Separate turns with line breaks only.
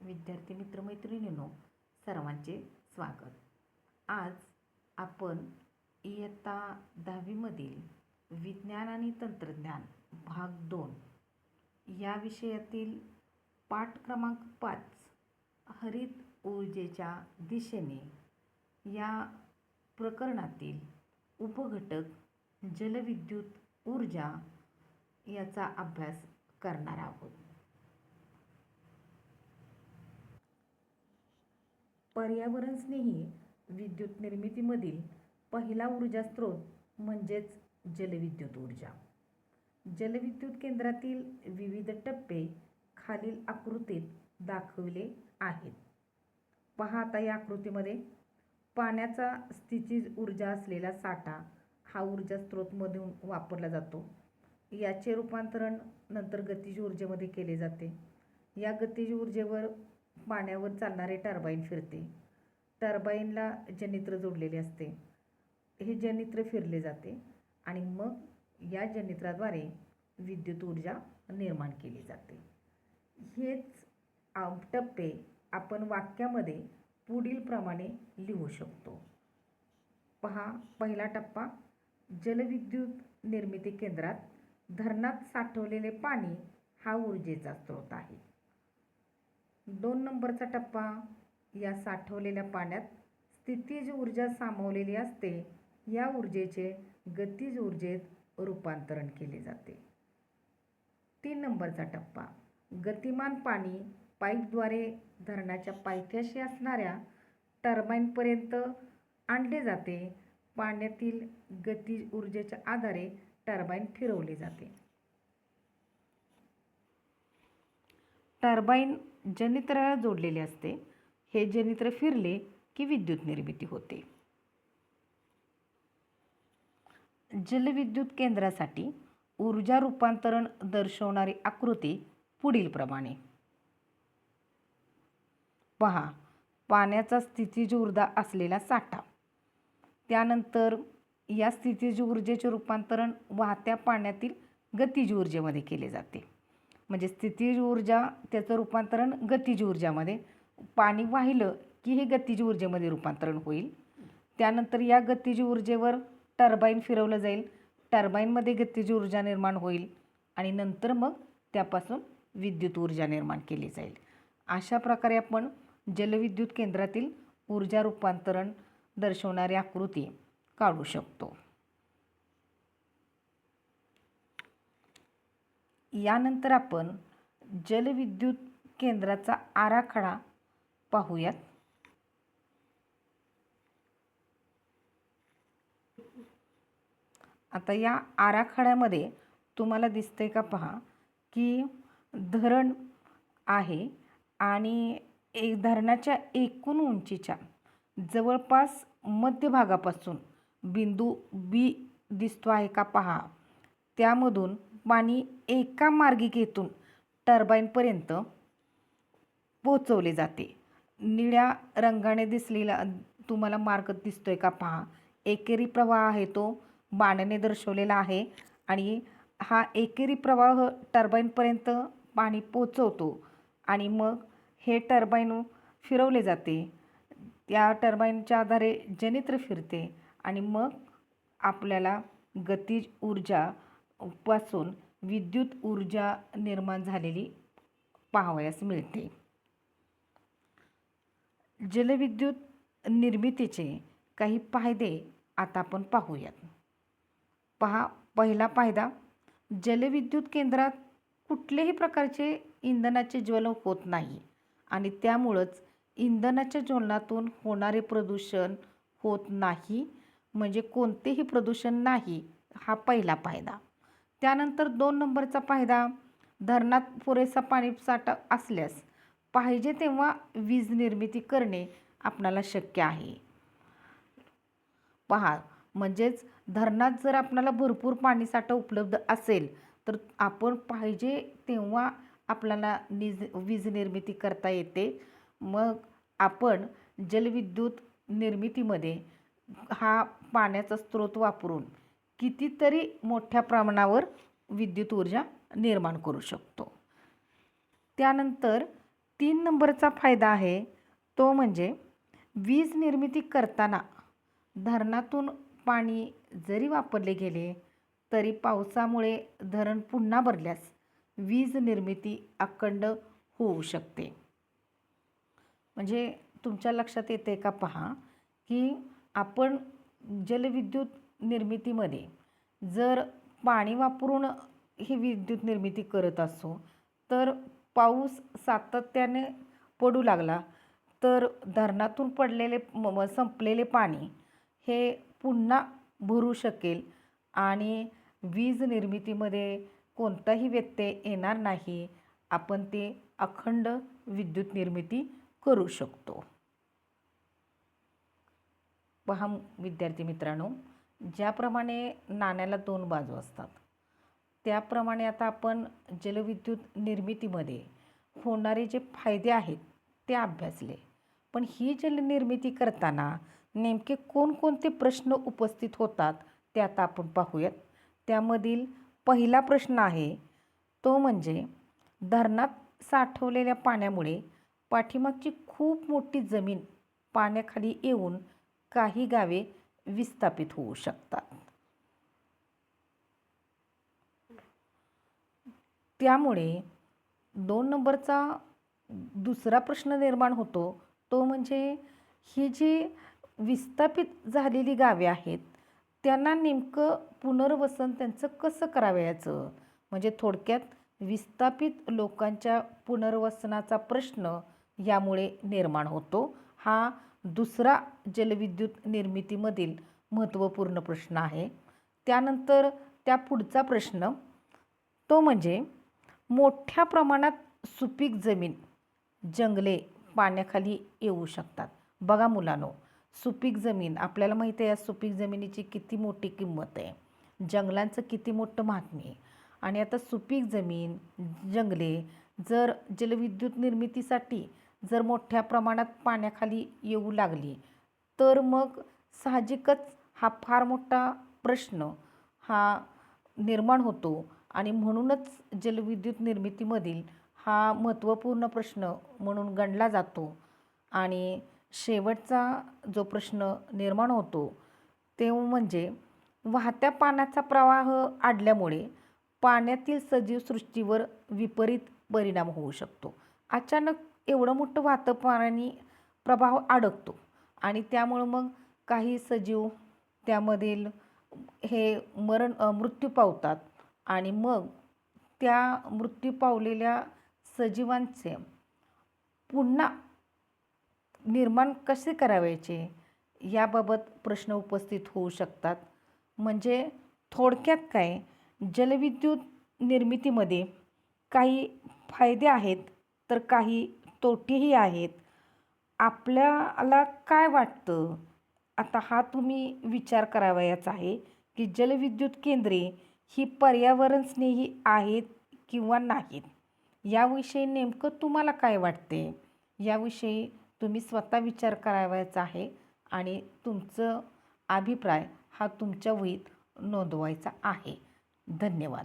विद्यार्थी मित्रमैत्रिणींनो, सर्वांचे स्वागत. आज आपण इयत्ता 10वीमधील विज्ञान आणि तंत्रज्ञान भाग 2 या विषयातील पाठ क्रमांक 5 हरित ऊर्जेच्या दिशेने या प्रकरणातील उपघटक जलविद्युत ऊर्जा याचा अभ्यास करणार आहोत. पर्यावरणस्नेही विद्युत निर्मितीमधील पहिला ऊर्जा स्रोत म्हणजेच जलविद्युत ऊर्जा. जलविद्युत केंद्रातील विविध टप्पे खालील आकृतीत दाखविले आहेत. पहा आता या आकृतीमध्ये पाण्याचा स्थितीज ऊर्जा असलेला साठा हा ऊर्जा स्रोतमधून वापरला जातो. याचे रूपांतरण नंतर गतिज ऊर्जेमध्ये केले जाते. या गतिज ऊर्जेवर पाण्यावर चालणारे टर्बाईन फिरते. टर्बाईनला जनित्र जोडलेले असते. हे जनित्र फिरले जाते आणि मग या जनित्राद्वारे विद्युत ऊर्जा निर्माण केली जाते. हेच टप्पे आपण वाक्यामध्ये पुढील प्रमाणे लिहू शकतो. पहा, पहिला टप्पा, जलविद्युत निर्मिती केंद्रात धरणात साठवलेले पाणी हा ऊर्जेचा स्रोत आहे. 2 नंबरचा टप्पा, या साठवलेल्या पाण्यात स्थितीज ऊर्जा सामावलेली असते. या ऊर्जेचे गतिज ऊर्जेत रूपांतरण केले जाते. 3 नंबरचा टप्पा, गतिमान पाणी पाईपद्वारे धरणाच्या पायथ्याशी असणाऱ्या टर्बाईनपर्यंत आणले जाते. पाण्यातील गतिज ऊर्जेच्या आधारे टर्बाईन फिरवले जाते. टर्बाईन जनित्राला जोडलेले असते. हे जनित्र फिरले की विद्युत निर्मिती होते. जलविद्युत केंद्रासाठी ऊर्जा रूपांतरण दर्शवणारी आकृती पुढील प्रमाणे. पहा, पाण्याचा स्थितीज ऊर्जा असलेला साठा. त्यानंतर या स्थितीज ऊर्जेचे रूपांतरण वाहत्या पाण्यातील गतिज ऊर्जेमध्ये केले जाते. म्हणजे स्थितीज ऊर्जा त्याचं रूपांतरण गतिज ऊर्जामध्ये, पाणी वाहिलं की हे गतिज ऊर्जेमध्ये रूपांतरण होईल. त्यानंतर या गतिज ऊर्जेवर टर्बाईन फिरवलं जाईल. टर्बाईनमध्ये गतिज ऊर्जा निर्माण होईल आणि नंतर मग त्यापासून विद्युत ऊर्जा निर्माण केली जाईल. अशा प्रकारे आपण जलविद्युत केंद्रातील ऊर्जा रूपांतरण दर्शवणारी आकृती काढू शकतो. यानंतर आपण जलविद्युत केंद्राचा आराखडा पाहूयात. आता या आराखड्यामध्ये तुम्हाला दिसतंय का, पहा की धरण आहे आणि धरणाच्या एकूण उंचीच्या जवळपास मध्यभागापासून बिंदू बी दिसतो आहे का, पहा. त्यामधून पाणी एका मार्गिकेतून टर्बाईनपर्यंत पोहोचवले जाते. निळ्या रंगाने दिसलेला तुम्हाला मार्ग दिसतोय का, पहा. एकेरी प्रवाह आहे, तो बाणाने दर्शवलेला आहे आणि हा एकेरी प्रवाह टर्बाईनपर्यंत पाणी पोचवतो आणि मग हे टर्बाईन फिरवले जाते. त्या टर्बाईनच्या आधारे जनित्र फिरते आणि मग आपल्याला गतिज ऊर्जा पासून विद्युत ऊर्जा निर्माण झालेली पाहावयास मिळते. जलविद्युत निर्मितीचे काही फायदे आता आपण पाहूयात. पहा, पहिला फायदा, जलविद्युत केंद्रात कुठल्याही प्रकारचे इंधनाचे ज्वलन होत नाही आणि त्यामुळंच इंधनाच्या ज्वलनातून होणारे प्रदूषण होत नाही. म्हणजे कोणतेही प्रदूषण नाही, हा पहिला फायदा. त्यानंतर 2 नंबरचा फायदा, धरणात पुरेसा पाणीसाठा असल्यास पाहिजे तेव्हा वीज निर्मिती करणे आपणाला शक्य आहे. पहा, म्हणजेच धरणात जर आपल्याला भरपूर पाणीसाठा उपलब्ध असेल तर आपण पाहिजे तेव्हा आपल्याला वीज निर्मिती करता येते. मग आपण जलविद्युत निर्मितीमध्ये हा पाण्याचा स्रोत वापरून कितीतरी मोठ्या प्रमाणावर विद्युत ऊर्जा निर्माण करू शकतो. त्यानंतर 3 नंबरचा फायदा आहे तो म्हणजे वीज निर्मिती करताना धरणातून पाणी जरी वापरले गेले तरी पावसामुळे धरण पुन्हा भरल्यास वीज निर्मिती अखंड होऊ शकते. म्हणजे तुमच्या लक्षात येते का पहा की आपण जलविद्युत निर्मितीमध्ये जर पाणी वापरून ही विद्युत निर्मिती करत असो तर पाऊस सातत्याने पडू लागला तर धरणातून पडलेले संपलेले पाणी हे पुन्हा भरू शकेल आणि वीज निर्मितीमध्ये कोणताही व्यत्यय येणार नाही. आपण ते अखंड विद्युत निर्मिती करू शकतो. पहा विद्यार्थी मित्रांनो, ज्याप्रमाणे नाण्याला 2 बाजू असतात त्याप्रमाणे आता आपण जलविद्युत निर्मितीमध्ये होणारे जे फायदे आहेत ते अभ्यासले. पण ही जलनिर्मिती करताना नेमके कोणकोणते प्रश्न उपस्थित होतात ते आता आपण पाहूयात. त्यामधील पहिला प्रश्न आहे तो म्हणजे धरणात साठवलेल्या पाण्यामुळे पाठीमागची खूप मोठी जमीन पाण्याखाली येऊन काही गावे विस्थापित होऊ शकतात. त्यामुळे 2 नंबरचा दुसरा प्रश्न निर्माण होतो तो म्हणजे ही जी विस्थापित झालेली गावे आहेत त्यांना नेमकं पुनर्वसन त्यांचं कसं करावयाचं. म्हणजे थोडक्यात विस्थापित लोकांच्या पुनर्वसनाचा प्रश्न यामुळे निर्माण होतो. हा दुसरा जलविद्युत निर्मितीमधील महत्त्वपूर्ण प्रश्न आहे. त्यानंतर त्या पुढचा प्रश्न तो म्हणजे मोठ्या प्रमाणात सुपीक जमीन जंगले पाण्याखाली येऊ शकतात. बघा मुलांनो, सुपीक जमीन आपल्याला माहिती आहे, या सुपीक जमिनीची किती मोठी किंमत आहे, जंगलांचं किती मोठं महात्म्य आहे. आणि आता सुपीक जमीन जंगले जर जलविद्युत निर्मितीसाठी जर मोठ्या प्रमाणात पाण्याखाली येऊ लागली तर मग साहजिकच हा फार मोठा प्रश्न हा निर्माण होतो आणि म्हणूनच जलविद्युत निर्मितीमधील हा महत्त्वपूर्ण प्रश्न म्हणून गणला जातो. आणि शेवटचा जो प्रश्न निर्माण होतो ते म्हणजे वाहत्या पाण्याचा प्रवाह अडल्यामुळे पाण्यातील सजीव सृष्टीवर विपरीत परिणाम होऊ शकतो. अचानक एवढं मोठं वाहतं पाणी प्रवाह अडकतो आणि त्यामुळं मग काही सजीव त्यामधील हे मृत्यू पावतात आणि मग त्या मृत्यू पावलेल्या सजीवांचे पुन्हा निर्माण कसे करावयाचे याबाबत प्रश्न उपस्थित होऊ शकतात. म्हणजे थोडक्यात काय, जलविद्युत निर्मितीमध्ये काही फायदे आहेत तर काही तोटेही आहेत. आपल्याला काय वाटतं आता हा तुम्ही विचार करावयाचा आहे की जलविद्युत केंद्रे ही पर्यावरणस्नेही आहेत किंवा नाहीत. याविषयी नेमकं तुम्हाला काय वाटते याविषयी तुम्ही स्वतः विचार करावयाचा आहे आणि तुमचं अभिप्राय हा तुमच्या वहीत नोंदवायचा आहे. धन्यवाद.